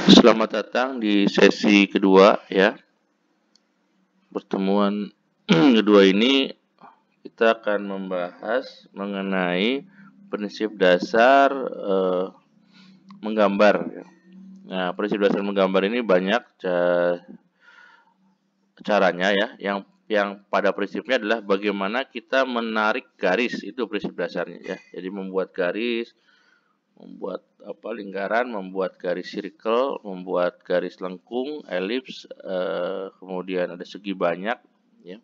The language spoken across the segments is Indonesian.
Selamat datang di sesi kedua ya. Pertemuan kedua ini kita akan membahas mengenai prinsip dasar menggambar. Nah, prinsip dasar menggambar ini banyak caranya ya. Yang pada prinsipnya adalah bagaimana kita menarik garis, itu prinsip dasarnya ya. Jadi membuat garis, membuat lingkaran, membuat garis circle, membuat garis lengkung, elips, kemudian ada segi banyak ya.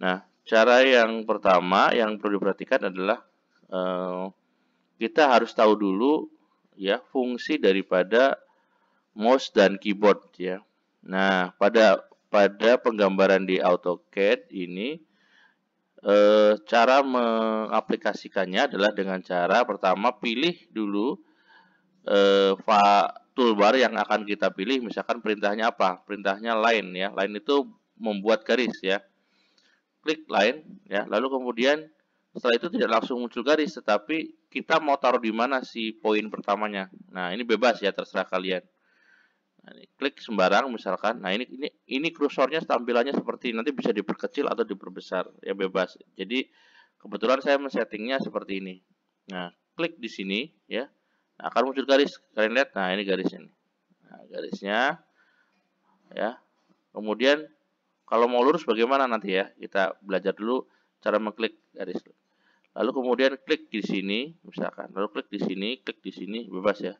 Nah, cara yang pertama yang perlu diperhatikan adalah kita harus tahu dulu ya fungsi daripada mouse dan keyboard ya. Nah, pada penggambaran di AutoCAD ini cara mengaplikasikannya adalah dengan cara pertama pilih dulu toolbar yang akan kita pilih, misalkan perintahnya apa? Perintahnya line ya. Line itu membuat garis ya. Klik line ya. Lalu kemudian setelah itu tidak langsung muncul garis, tetapi kita mau taruh di mana si poin pertamanya. Nah, ini bebas ya, terserah kalian. Nah, ini klik sembarang misalkan. Nah, ini kursornya tampilannya seperti nanti bisa diperkecil atau diperbesar ya, bebas. Jadi kebetulan saya men-settingnya seperti ini. Nah, klik di sini ya. Nah, akan muncul garis. Kalian lihat, nah ini garisnya nih. Nah, garisnya ya. Kemudian kalau mau lurus bagaimana nanti ya? Kita belajar dulu cara mengklik garis. Lalu kemudian klik di sini misalkan. Lalu klik di sini, bebas ya.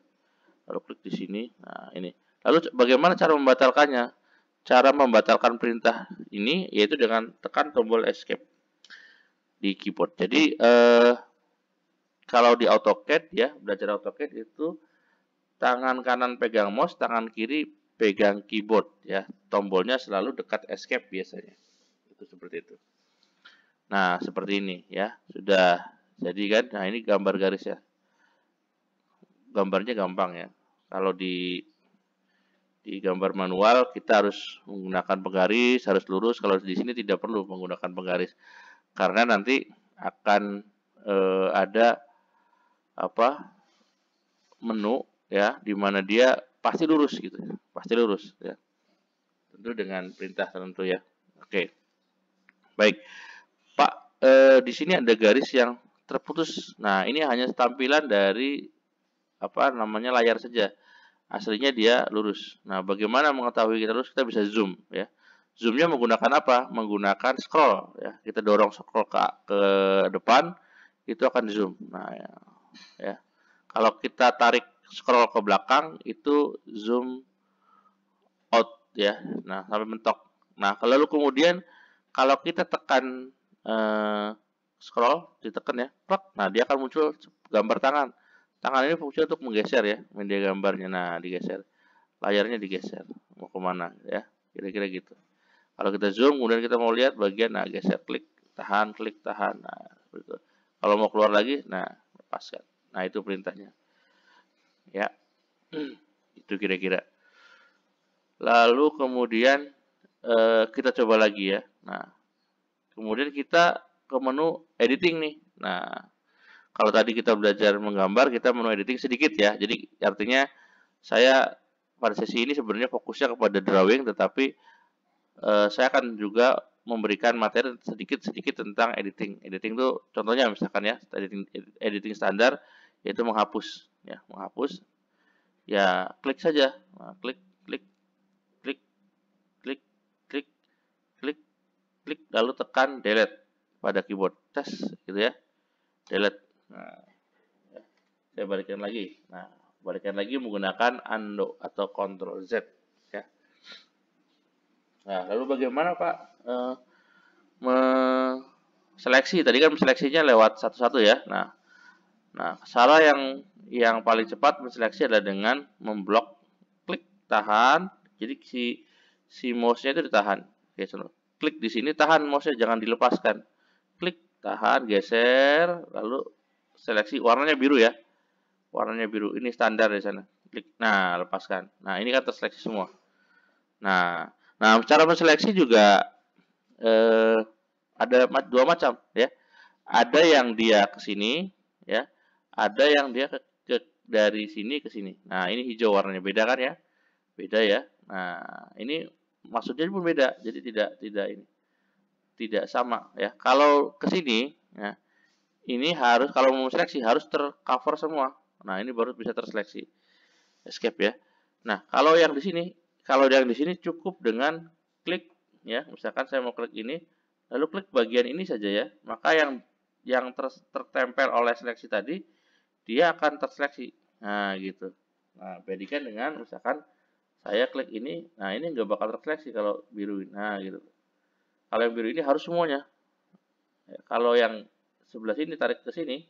Lalu klik di sini. Nah, ini. Lalu bagaimana cara membatalkannya? Cara membatalkan perintah ini yaitu dengan tekan tombol escape di keyboard. Jadi kalau di AutoCAD ya, belajar AutoCAD itu tangan kanan pegang mouse, tangan kiri pegang keyboard ya. Tombolnya selalu dekat escape biasanya. Itu seperti itu. Nah, seperti ini ya. Sudah jadi kan? Nah, ini gambar garis ya. Gambarnya gampang ya. Kalau di gambar manual kita harus menggunakan penggaris, harus lurus. Kalau di sini tidak perlu menggunakan penggaris. Karena nanti akan ada menu ya di mana dia pasti lurus gitu. Pasti lurus ya. Tentu dengan perintah tertentu ya. Oke. Baik. Pak, di sini ada garis yang terputus. Nah, ini hanya tampilan dari layar saja. Aslinya dia lurus. Nah, bagaimana mengetahui kita lurus? Kita bisa zoom ya. Zoomnya menggunakan apa? Menggunakan scroll ya. Kita dorong scroll ke depan, itu akan zoom. Nah, ya. Kalau kita tarik scroll ke belakang, itu zoom out ya. Nah, sampai mentok. Nah, lalu kemudian kalau kita tekan scroll, ditekan ya, plak. Nah, dia akan muncul gambar tangan. Tangan ini fungsi untuk menggeser ya, media gambarnya. Nah, digeser. Layarnya digeser. Mau kemana ya? Kira-kira gitu. Kalau kita zoom, kemudian kita mau lihat bagian, nah geser, klik, tahan, klik, tahan. Nah, begitu. Kalau mau keluar lagi, nah lepaskan. Nah, itu perintahnya. Ya, itu kira-kira. Lalu kemudian kita coba lagi ya. Nah, kemudian kita ke menu editing nih. Nah, kalau tadi kita belajar menggambar, kita menu editing sedikit ya. Jadi artinya saya pada sesi ini sebenarnya fokusnya kepada drawing, tetapi saya akan juga memberikan materi sedikit-sedikit tentang editing. Editing itu contohnya misalkan ya, editing standar yaitu menghapus ya, menghapus. Ya, klik saja. Nah, klik, klik, klik, klik, klik, klik, klik, lalu tekan delete pada keyboard. Tes gitu ya. Delete. Nah, saya balikan lagi. Nah, balikan lagi menggunakan undo atau Ctrl Z ya. Nah, lalu bagaimana Pak seleksi? Tadi kan seleksinya lewat satu-satu ya. Nah, cara yang paling cepat menseleksi adalah dengan memblok, klik, tahan. Jadi si mouse-nya itu ditahan. Oke, klik di sini, tahan mouse-nya, jangan dilepaskan. Klik, tahan, geser, lalu seleksi. Warnanya biru ya. Warnanya biru. Ini standar di sana. Klik. Nah, lepaskan. Nah, ini kan terseleksi semua. Nah, cara menseleksi juga ada dua macam ya. Ada yang dia ke sini ya, ada yang dia dari sini ke sini. Nah, ini hijau warnanya, beda kan ya? Beda ya. Nah, ini maksudnya pun beda, jadi tidak sama ya. Kalau ke sini, ya, ini harus kalau mau seleksi harus tercover semua. Nah, ini baru bisa terseleksi. Escape ya. Nah, kalau yang di sini cukup dengan klik ya. Misalkan saya mau klik ini, lalu klik bagian ini saja ya. Maka yang tertempel oleh seleksi tadi dia akan terseleksi. Nah, gitu. Nah, bandingkan dengan misalkan saya klik ini, nah ini nggak bakal terseleksi kalau biru. Nah, gitu. Kalau yang biru ini harus semuanya. Ya, kalau yang sebelah sini tarik ke sini,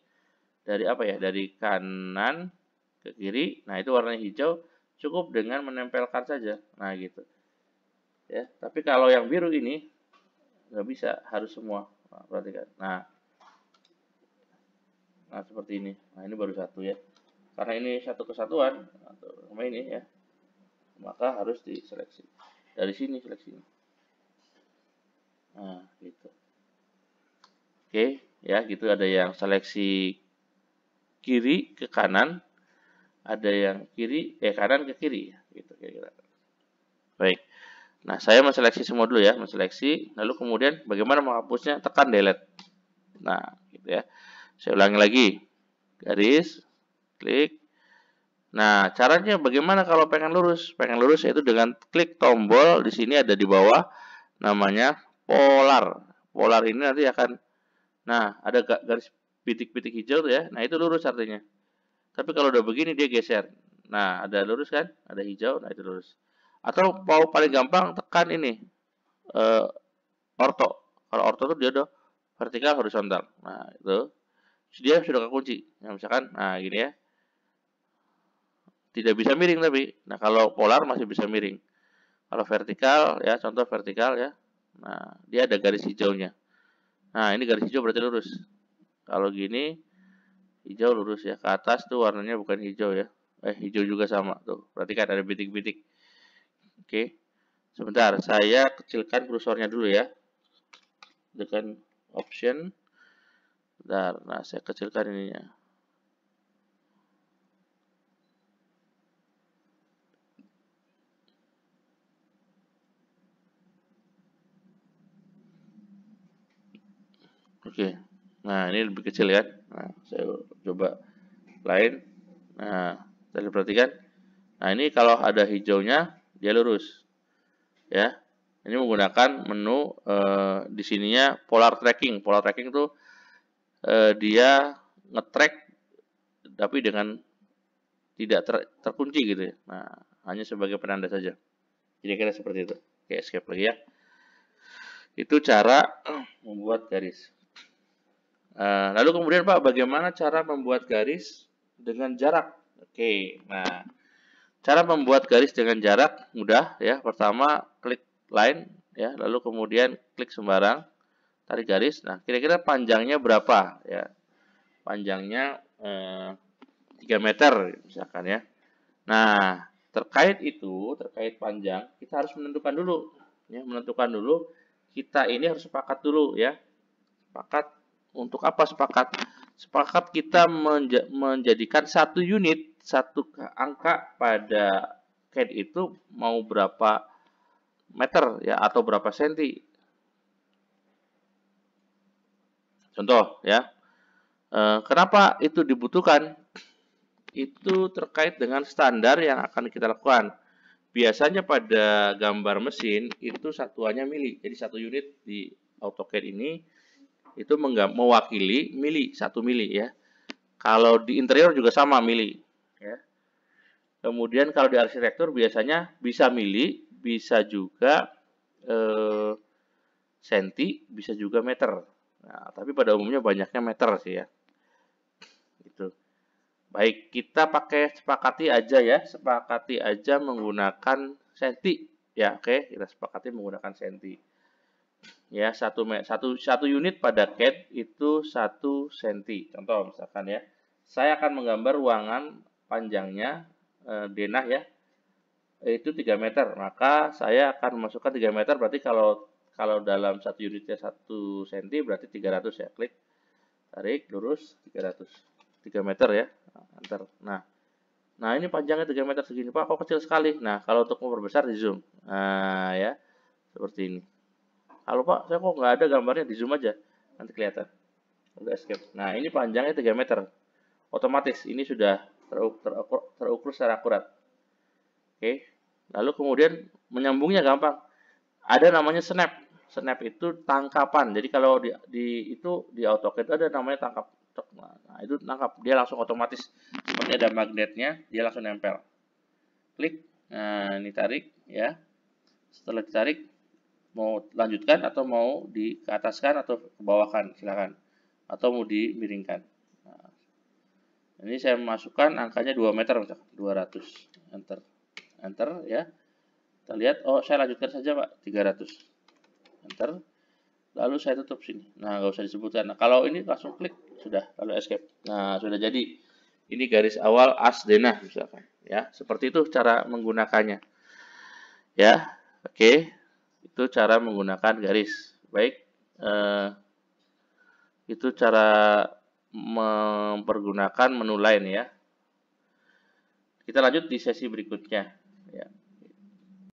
dari apa ya? Dari kanan ke kiri. Nah, itu warnanya hijau, cukup dengan menempelkan saja. Nah, gitu. Ya, tapi kalau yang biru ini nggak bisa, harus semua. Nah, perhatikan. Nah, seperti ini. Nah, ini baru satu ya. Karena ini satu kesatuan, sama ini ya, maka harus diseleksi. Dari sini seleksinya. Nah, gitu. Oke, ya gitu ada yang seleksi kiri ke kanan, ada yang kanan ke kiri, gitu kira-kira. Baik. Nah, saya menseleksi semua dulu ya, menseleksi, lalu kemudian bagaimana menghapusnya, tekan delete. Nah, gitu ya. Saya ulangi lagi. Garis, klik. Nah, caranya bagaimana kalau pengen lurus? Pengen lurus yaitu dengan klik tombol di sini ada di bawah namanya polar. Polar ini nanti akan, nah, ada garis pitik-pitik hijau tuh ya. Nah, itu lurus artinya. Tapi kalau udah begini dia geser. Nah, ada lurus kan? Ada hijau, nah itu lurus. Atau mau paling gampang tekan ini eh, orto. Kalau orto tuh dia udah vertikal horizontal. Nah, itu dia sudah kekunci. Nah, misalkan, nah gini ya. Tidak bisa miring tapi. Nah, kalau polar masih bisa miring. Kalau vertikal ya, contoh vertikal ya. Nah, dia ada garis hijaunya. Nah, ini garis hijau berarti lurus. Kalau gini hijau lurus ya. Ke atas tuh warnanya bukan hijau ya. Hijau juga sama tuh. Perhatikan ada bitik-bitik. Oke. Sebentar, saya kecilkan kursornya dulu ya. Dengan option. Bentar, nah saya kecilkan ininya. Oke. Nah, ini lebih kecil kan. Nah, saya coba lain. Nah, tadi perhatikan. Nah, ini kalau ada hijaunya dia lurus. Ya. Ini menggunakan menu di sininya polar tracking. Polar tracking itu dia nge-track tapi dengan tidak terkunci gitu ya. Nah, hanya sebagai penanda saja. Kira-kira seperti itu. Oke, escape lagi ya. Itu cara membuat garis. Lalu kemudian Pak, bagaimana cara membuat garis dengan jarak? Oke, nah cara membuat garis dengan jarak mudah ya. Pertama klik line ya, lalu kemudian klik sembarang, tarik garis. Nah, kira-kira panjangnya berapa ya? Panjangnya 3 meter misalkan ya. Nah, terkait panjang, kita harus menentukan dulu ya, kita ini harus sepakat dulu ya. Sepakat untuk apa sepakat? Sepakat kita menjadikan satu unit, satu angka pada CAD itu mau berapa meter ya atau berapa senti. Contoh ya. Kenapa itu dibutuhkan? Itu terkait dengan standar yang akan kita lakukan. Biasanya pada gambar mesin itu satuannya mili. Jadi satu unit di AutoCAD ini itu mewakili mili, 1 mili ya. Kalau di interior juga sama mili ya. Kemudian kalau di arsitektur biasanya bisa mili, bisa juga senti, bisa juga meter. Nah, tapi pada umumnya banyaknya meter sih ya. Gitu. Baik, kita sepakati aja menggunakan senti. Ya, oke, kita sepakati menggunakan senti. Ya, satu unit pada CAD itu 1 senti. Contoh misalkan ya, saya akan menggambar ruangan panjangnya denah ya, itu 3 meter. Maka saya akan memasukkan 3 meter, berarti kalau dalam satu unitnya 1 senti berarti 300 ya. Klik, tarik, lurus 300. 3 meter ya. Enter. Nah, Nah, ini panjangnya 3 meter segini, Pak, kok kecil sekali. Nah, kalau untuk memperbesar di zoom. Nah, ya, seperti ini. Halo Pak, saya kok nggak ada gambarnya, di zoom aja. Nanti kelihatan. Udah escape. Nah, ini panjangnya 3 meter. Otomatis, ini sudah terukur secara akurat. Oke. Lalu kemudian menyambungnya gampang. Ada namanya snap. Snap itu tangkapan. Jadi kalau di AutoCAD ada namanya tangkap. Nah, itu tangkap. Dia langsung otomatis. Seperti ada magnetnya, dia langsung nempel. Klik. Nah, ini tarik ya. Setelah ditarik, mau lanjutkan atau mau ke ataskan atau ke bawahkan, silakan. Atau mau dimiringkan. Nah, ini saya masukkan angkanya 2 meter, 200. Enter. Enter ya. Kita lihat, oh saya lanjutkan saja Pak, 300. Enter. Lalu saya tutup sini. Nah, nggak usah disebutkan. Nah, kalau ini langsung klik, sudah, lalu escape. Nah, sudah jadi. Ini garis awal as denah misalkan. Ya, seperti itu cara menggunakannya. Ya, oke. Itu cara menggunakan garis. Baik. Itu cara mempergunakan menu lain ya. Kita lanjut di sesi berikutnya. Ya.